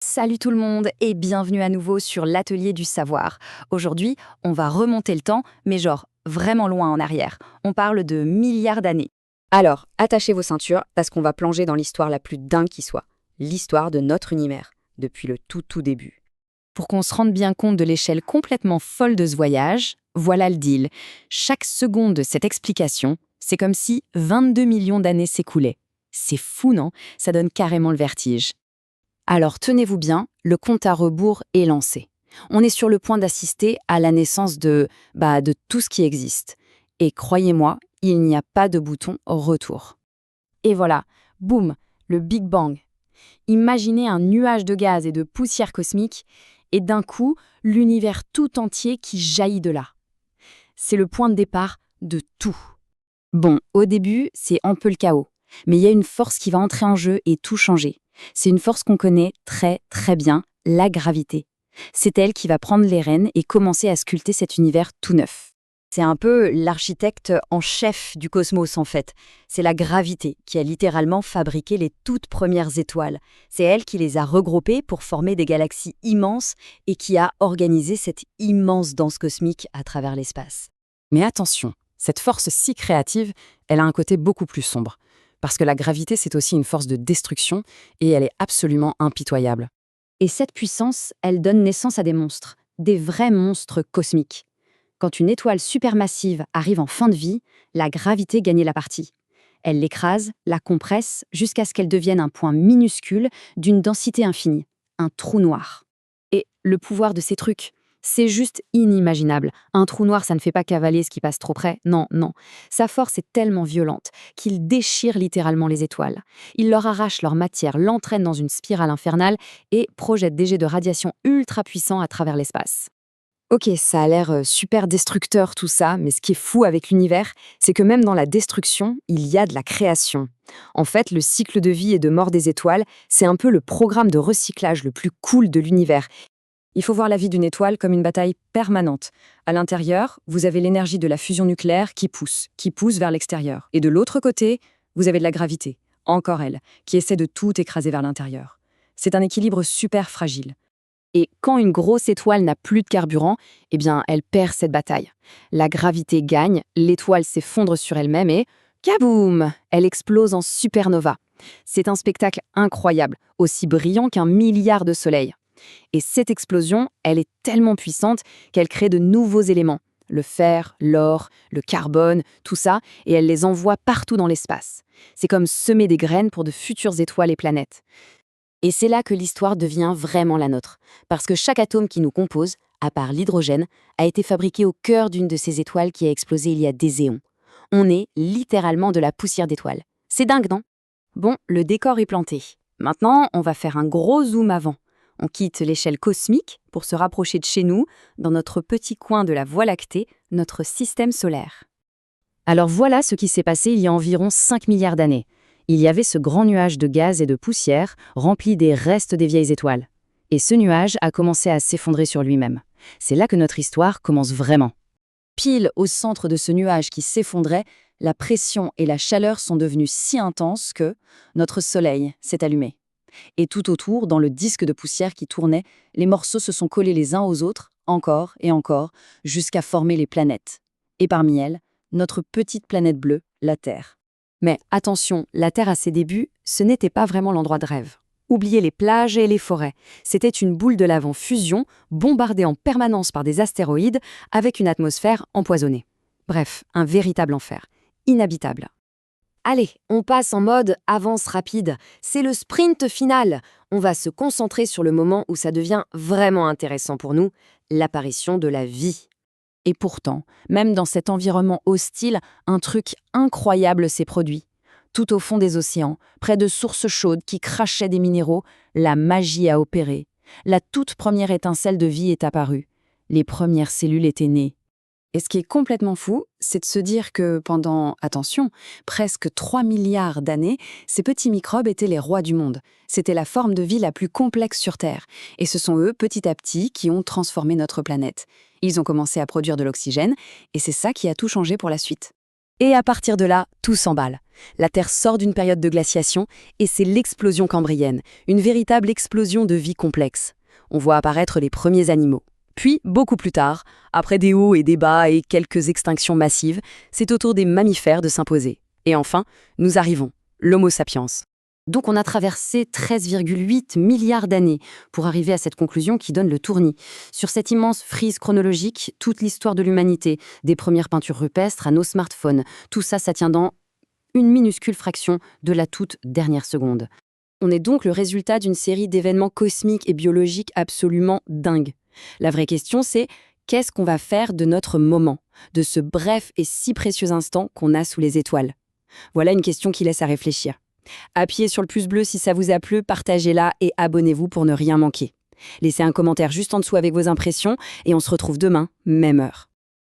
Salut tout le monde et bienvenue à nouveau sur l'Atelier du Savoir. Aujourd'hui, on va remonter le temps, mais genre vraiment loin en arrière. On parle de milliards d'années. Alors, attachez vos ceintures parce qu'on va plonger dans l'histoire la plus dingue qui soit. L'histoire de notre univers, depuis le tout début. Pour qu'on se rende bien compte de l'échelle complètement folle de ce voyage, voilà le deal. Chaque seconde de cette explication, c'est comme si 22 millions d'années s'écoulaient. C'est fou, non? Ça donne carrément le vertige. Alors tenez-vous bien, le compte à rebours est lancé. On est sur le point d'assister à la naissance de tout ce qui existe. Et croyez-moi, il n'y a pas de bouton retour. Et voilà, boum, le Big Bang. Imaginez un nuage de gaz et de poussière cosmique, et d'un coup, l'univers tout entier qui jaillit de là. C'est le point de départ de tout. Bon, au début, c'est un peu le chaos. Mais il y a une force qui va entrer en jeu et tout changer. C'est une force qu'on connaît très bien, la gravité. C'est elle qui va prendre les rênes et commencer à sculpter cet univers tout neuf. C'est un peu l'architecte en chef du cosmos en fait. C'est la gravité qui a littéralement fabriqué les toutes premières étoiles. C'est elle qui les a regroupées pour former des galaxies immenses et qui a organisé cette immense danse cosmique à travers l'espace. Mais attention, cette force si créative, elle a un côté beaucoup plus sombre. Parce que la gravité, c'est aussi une force de destruction et elle est absolument impitoyable. Et cette puissance, elle donne naissance à des monstres, des vrais monstres cosmiques. Quand une étoile supermassive arrive en fin de vie, la gravité gagne la partie. Elle l'écrase, la compresse, jusqu'à ce qu'elle devienne un point minuscule d'une densité infinie, un trou noir. Et le pouvoir de ces trucs, c'est juste inimaginable. Un trou noir, ça ne fait pas cavaler ce qui passe trop près. Non. Sa force est tellement violente qu'il déchire littéralement les étoiles. Il leur arrache leur matière, l'entraîne dans une spirale infernale et projette des jets de radiation ultra puissants à travers l'espace. Ok, ça a l'air super destructeur tout ça, mais ce qui est fou avec l'univers, c'est que même dans la destruction, il y a de la création. En fait, le cycle de vie et de mort des étoiles, c'est un peu le programme de recyclage le plus cool de l'univers. Il faut voir la vie d'une étoile comme une bataille permanente. À l'intérieur, vous avez l'énergie de la fusion nucléaire qui pousse vers l'extérieur. Et de l'autre côté, vous avez de la gravité, encore elle, qui essaie de tout écraser vers l'intérieur. C'est un équilibre super fragile. Et quand une grosse étoile n'a plus de carburant, eh bien, elle perd cette bataille. La gravité gagne, l'étoile s'effondre sur elle-même et kaboum! Elle explose en supernova. C'est un spectacle incroyable, aussi brillant qu'un milliard de soleils. Et cette explosion, elle est tellement puissante qu'elle crée de nouveaux éléments. Le fer, l'or, le carbone, tout ça, et elle les envoie partout dans l'espace. C'est comme semer des graines pour de futures étoiles et planètes. Et c'est là que l'histoire devient vraiment la nôtre, parce que chaque atome qui nous compose, à part l'hydrogène, a été fabriqué au cœur d'une de ces étoiles qui a explosé il y a des éons. On est littéralement de la poussière d'étoiles. C'est dingue, non? Bon, le décor est planté. Maintenant, on va faire un gros zoom avant. On quitte l'échelle cosmique pour se rapprocher de chez nous, dans notre petit coin de la Voie lactée, notre système solaire. Alors voilà ce qui s'est passé il y a environ 5 milliards d'années. Il y avait ce grand nuage de gaz et de poussière rempli des restes des vieilles étoiles. Et ce nuage a commencé à s'effondrer sur lui-même. C'est là que notre histoire commence vraiment. Pile au centre de ce nuage qui s'effondrait, la pression et la chaleur sont devenues si intenses que notre Soleil s'est allumé. Et tout autour, dans le disque de poussière qui tournait, les morceaux se sont collés les uns aux autres, encore et encore, jusqu'à former les planètes. Et parmi elles, notre petite planète bleue, la Terre. Mais attention, la Terre à ses débuts, ce n'était pas vraiment l'endroit de rêve. Oubliez les plages et les forêts. C'était une boule de lave en fusion, bombardée en permanence par des astéroïdes, avec une atmosphère empoisonnée. Bref, un véritable enfer. Inhabitable. Allez, on passe en mode avance rapide. C'est le sprint final. On va se concentrer sur le moment où ça devient vraiment intéressant pour nous, l'apparition de la vie. Et pourtant, même dans cet environnement hostile, un truc incroyable s'est produit. Tout au fond des océans, près de sources chaudes qui crachaient des minéraux, la magie a opéré. La toute première étincelle de vie est apparue. Les premières cellules étaient nées. Et ce qui est complètement fou, c'est de se dire que pendant, attention, presque 3 milliards d'années, ces petits microbes étaient les rois du monde. C'était la forme de vie la plus complexe sur Terre. Et ce sont eux, petit à petit, qui ont transformé notre planète. Ils ont commencé à produire de l'oxygène, et c'est ça qui a tout changé pour la suite. Et à partir de là, tout s'emballe. La Terre sort d'une période de glaciation et c'est l'explosion cambrienne, une véritable explosion de vie complexe. On voit apparaître les premiers animaux. Puis, beaucoup plus tard, après des hauts et des bas et quelques extinctions massives, c'est au tour des mammifères de s'imposer. Et enfin, nous arrivons, l'Homo sapiens. Donc on a traversé 13,8 milliards d'années pour arriver à cette conclusion qui donne le tournis. Sur cette immense frise chronologique, toute l'histoire de l'humanité, des premières peintures rupestres à nos smartphones, tout ça, ça tient dans une minuscule fraction de la toute dernière seconde. On est donc le résultat d'une série d'événements cosmiques et biologiques absolument dingues. La vraie question, c'est qu'est-ce qu'on va faire de notre moment, de ce bref et si précieux instant qu'on a sous les étoiles? Voilà une question qui laisse à réfléchir. Appuyez sur le pouce bleu si ça vous a plu, partagez-la et abonnez-vous pour ne rien manquer. Laissez un commentaire juste en dessous avec vos impressions et on se retrouve demain, même heure.